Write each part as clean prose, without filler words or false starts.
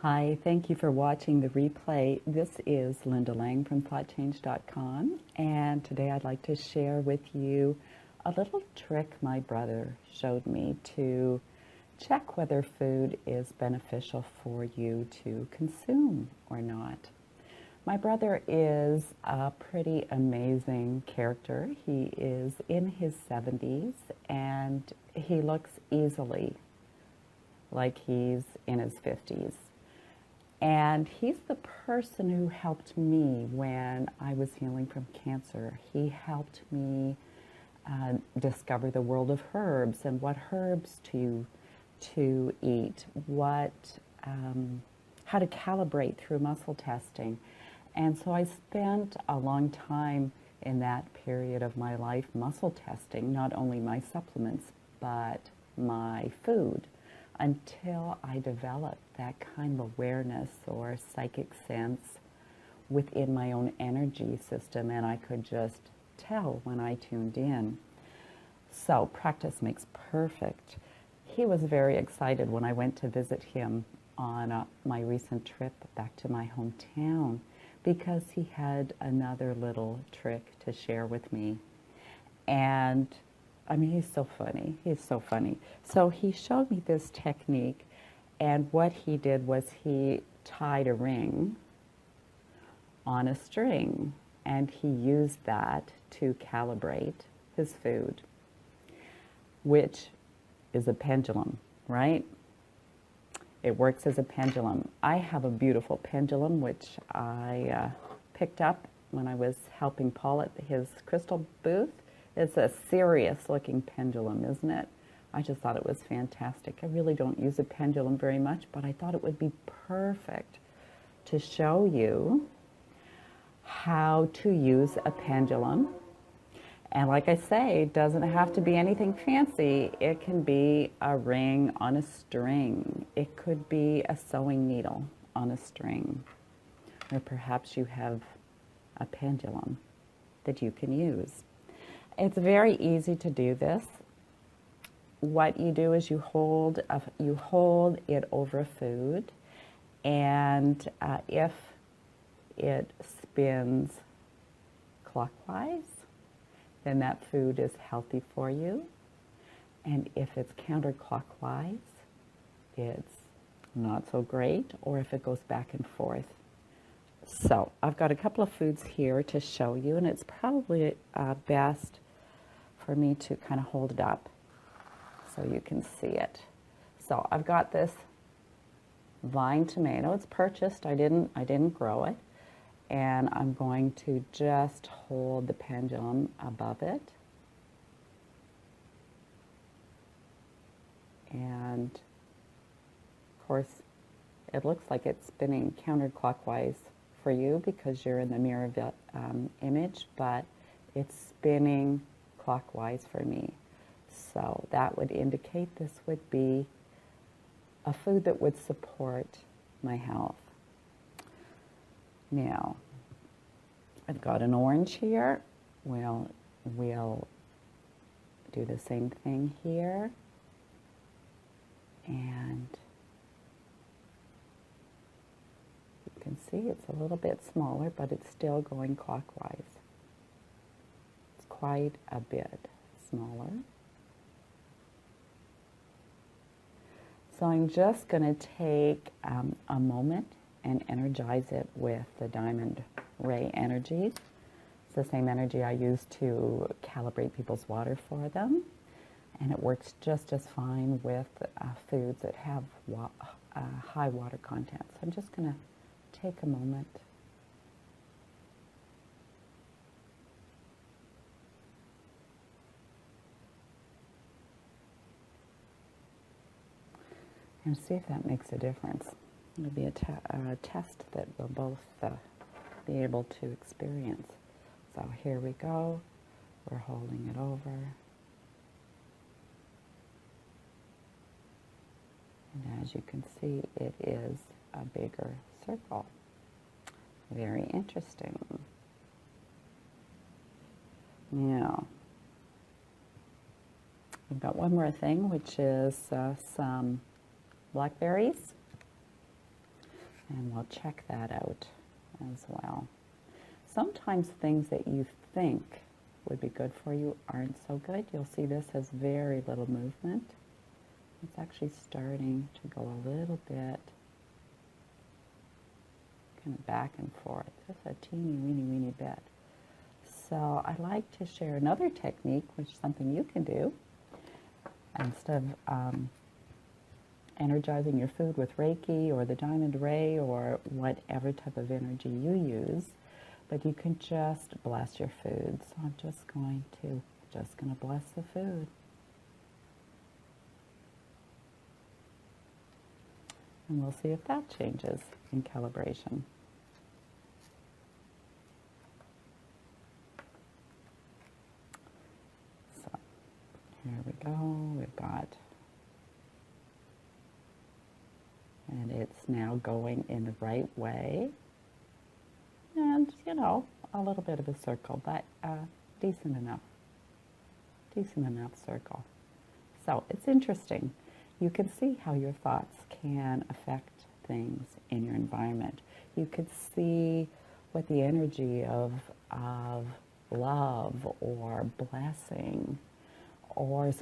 Hi, thank you for watching the replay. This is Linda Lang from ThoughtChange.com, and today I'd like to share with you a little trick my brother showed me to check whether food is beneficial for you to consume or not. My brother is a pretty amazing character. He is in his 70s and he looks easily like he's in his 50s. And he's the person who helped me when I was healing from cancer. He helped me discover the world of herbs and what herbs to eat, how to calibrate through muscle testing. And so I spent a long time in that period of my life muscle testing, not only my supplements, but my food, until I developed that kind of awareness or psychic sense within my own energy system, and I could just tell when I tuned in. So practice makes perfect. He was very excited when I went to visit him on my recent trip back to my hometown, because he had another little trick to share with me. And I mean, he's so funny. He's so funny. So he showed me this technique, and what he did was he tied a ring on a string, and he used that to calibrate his food, which is a pendulum, right? It works as a pendulum. I have a beautiful pendulum, which I picked up when I was helping Paul at his crystal booth. It's a serious looking pendulum, isn't it? I just thought it was fantastic. I really don't use a pendulum very much, but I thought it would be perfect to show you how to use a pendulum. And like I say, it doesn't have to be anything fancy. It can be a ring on a string. It could be a sewing needle on a string. Or perhaps you have a pendulum that you can use. It's very easy to do this. What you do is you hold it over food, and if it spins clockwise, then that food is healthy for you. And if it's counterclockwise, it's not so great, or if it goes back and forth. So I've got a couple of foods here to show you, and it's probably best for me to kind of hold it up so you can see it. So I've got this vine tomato. It's purchased. I didn't grow it. And I'm going to just hold the pendulum above it. And of course, it looks like it's spinning counterclockwise for you because you're in the mirror image, but it's spinning clockwise for me. So that would indicate this would be a food that would support my health. Now, I've got an orange here. We'll do the same thing here. And you can see it's a little bit smaller, but it's still going clockwise. It's quite a bit smaller. So I'm just going to take a moment and energize it with the diamond ray energies. It's the same energy I use to calibrate people's water for them, and it works just as fine with foods that have high water content. So I'm just going to take a moment. And see if that makes a difference. It'll be a test that we'll both be able to experience. So here we go. We're holding it over. And as you can see, it is a bigger circle. Very interesting. Now, we've got one more thing, which is some blackberries. And we'll check that out as well. Sometimes things that you think would be good for you aren't so good. You'll see this has very little movement. It's actually starting to go a little bit kind of back and forth, just a teeny, weeny bit. So I like to share another technique, which is something you can do. Instead of energizing your food with Reiki or the diamond ray or whatever type of energy you use, but you can just bless your food. So I'm just going to bless the food. And we'll see if that changes in calibration. So here we go. We've got, and it's now going in the right way. And, you know, a little bit of a circle, but decent enough circle. So it's interesting. You can see how your thoughts can affect things in your environment. You could see what the energy of love or blessing or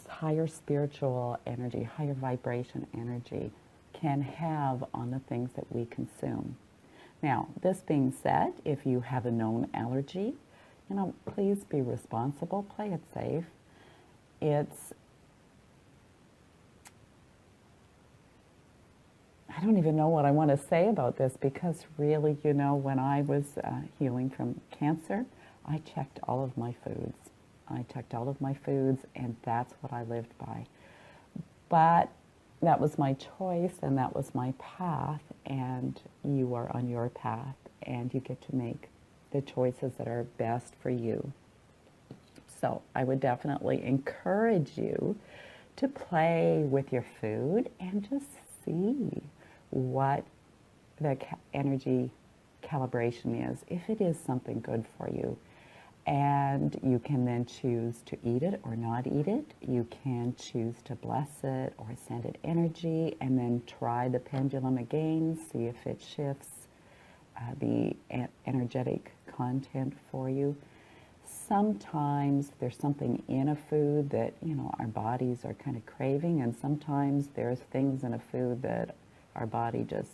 higher spiritual energy, higher vibration energy can have on the things that we consume. Now, this being said, if you have a known allergy, you know, please be responsible, play it safe. I don't even know what I want to say about this because really, you know, when I was healing from cancer, I checked all of my foods. And that's what I lived by. But that was my choice and that was my path, and you are on your path and you get to make the choices that are best for you. So I would definitely encourage you to play with your food and just see what the energy calibration is, if it is something good for you. And you can then choose to eat it or not eat it. You can choose to bless it or send it energy, and then try the pendulum again, see if it shifts the energetic content for you. Sometimes there's something in a food that, you know, our bodies are kind of craving, and sometimes there's things in a food that our body just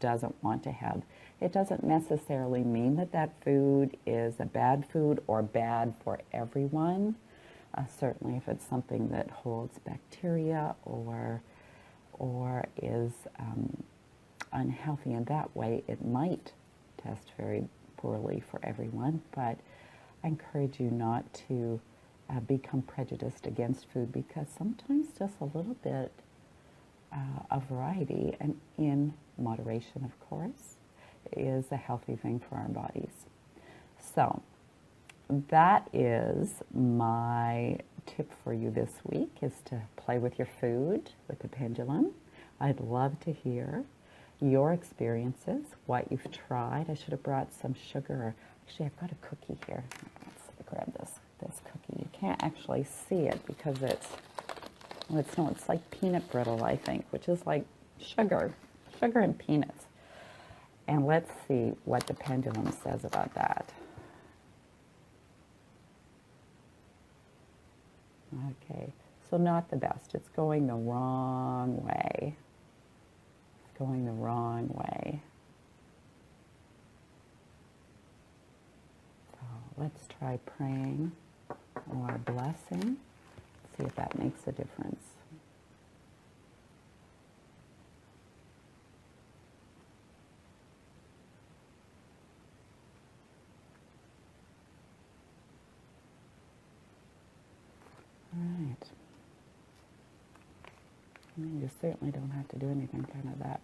doesn't want to have. It doesn't necessarily mean that that food is a bad food or bad for everyone. Certainly if it's something that holds bacteria or is unhealthy in that way, it might test very poorly for everyone. But I encourage you not to become prejudiced against food, because sometimes just a little bit of variety, and in moderation, of course, is a healthy thing for our bodies. So that is my tip for you this week, is to play with your food with the pendulum. I'd love to hear your experiences, what you've tried. I should have brought some sugar. Actually, I've got a cookie here. Let's grab this cookie. You can't actually see it because it's like peanut brittle, I think, which is like sugar and peanuts. And let's see what the pendulum says about that. Okay, so not the best. It's going the wrong way. It's going the wrong way. So let's try praying or blessing. See if that makes a difference. All right. I mean, you certainly don't have to do anything kind of that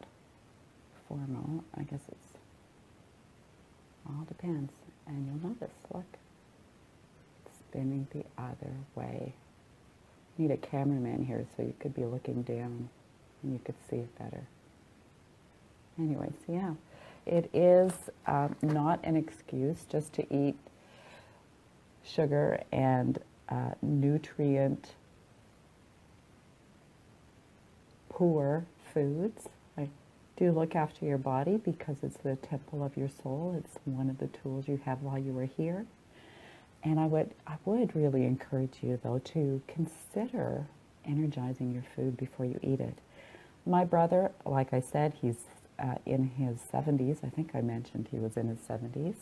formal. I guess it's all depends. And you'll notice, look, it's spinning the other way. You need a cameraman here so you could be looking down and you could see it better. Anyways, yeah, it is not an excuse just to eat sugar and nutrient poor foods. I Do look after your body because it's the temple of your soul. It's one of the tools you have while you were here. And I would really encourage you, though, to consider energizing your food before you eat it. My brother, like I said, he's in his 70s. I think I mentioned he was in his 70s.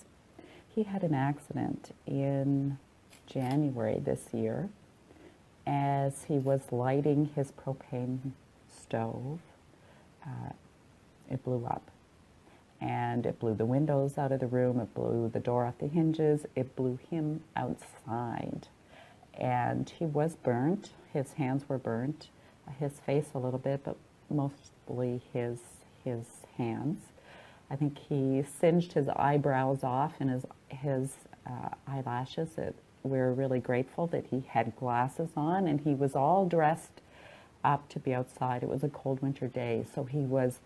He had an accident in January this year as he was lighting his propane stove. It blew up. And it blew the windows out of the room, it blew the door off the hinges, it blew him outside. And he was burnt, his hands were burnt, his face a little bit, but mostly his hands. I think he singed his eyebrows off and his eyelashes. We're really grateful that he had glasses on and he was all dressed up to be outside. It was a cold winter day, so he was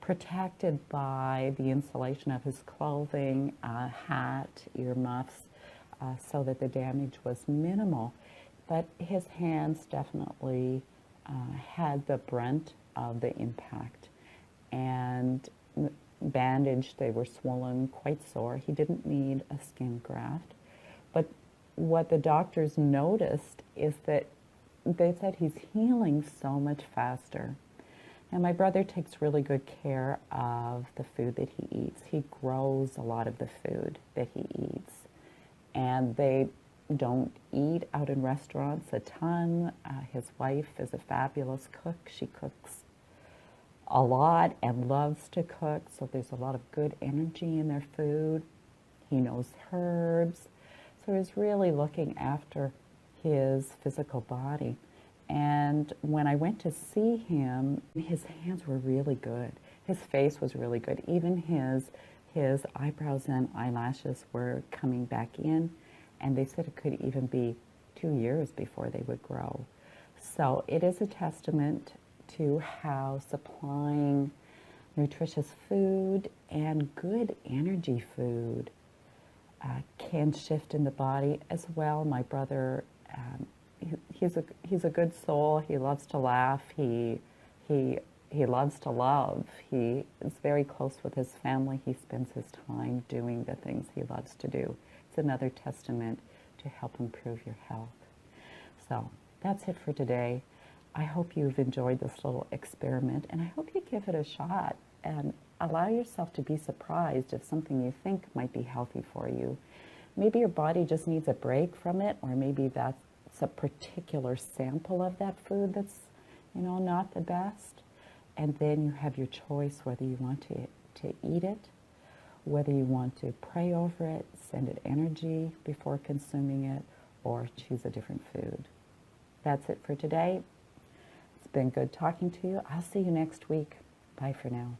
protected by the insulation of his clothing, hat, earmuffs, so that the damage was minimal. But his hands definitely had the brunt of the impact. And bandaged, they were swollen, quite sore. He didn't need a skin graft. But what the doctors noticed is that they said he's healing so much faster. And my brother takes really good care of the food that he eats. He grows a lot of the food that he eats. And they don't eat out in restaurants a ton. His wife is a fabulous cook. She cooks a lot and loves to cook, so there's a lot of good energy in their food. He knows herbs. So he's really looking after his physical body. And when I went to see him, his hands were really good. His face was really good. Even his eyebrows and eyelashes were coming back in, and they said it could even be 2 years before they would grow. So it is a testament to how supplying nutritious food and good energy food can shift in the body as well. My brother, he's a good soul. He loves to laugh. He loves to love. He is very close with his family. He spends his time doing the things he loves to do. It's another testament to help improve your health. So that's it for today. I hope you've enjoyed this little experiment, and I hope you give it a shot and allow yourself to be surprised if something you think might be healthy for you. Maybe your body just needs a break from it, or maybe that's a particular sample of that food that's, not the best. And then you have your choice whether you want to eat it, whether you want to pray over it, send it energy before consuming it, or choose a different food. That's it for today. It's been good talking to you. I'll see you next week. Bye for now.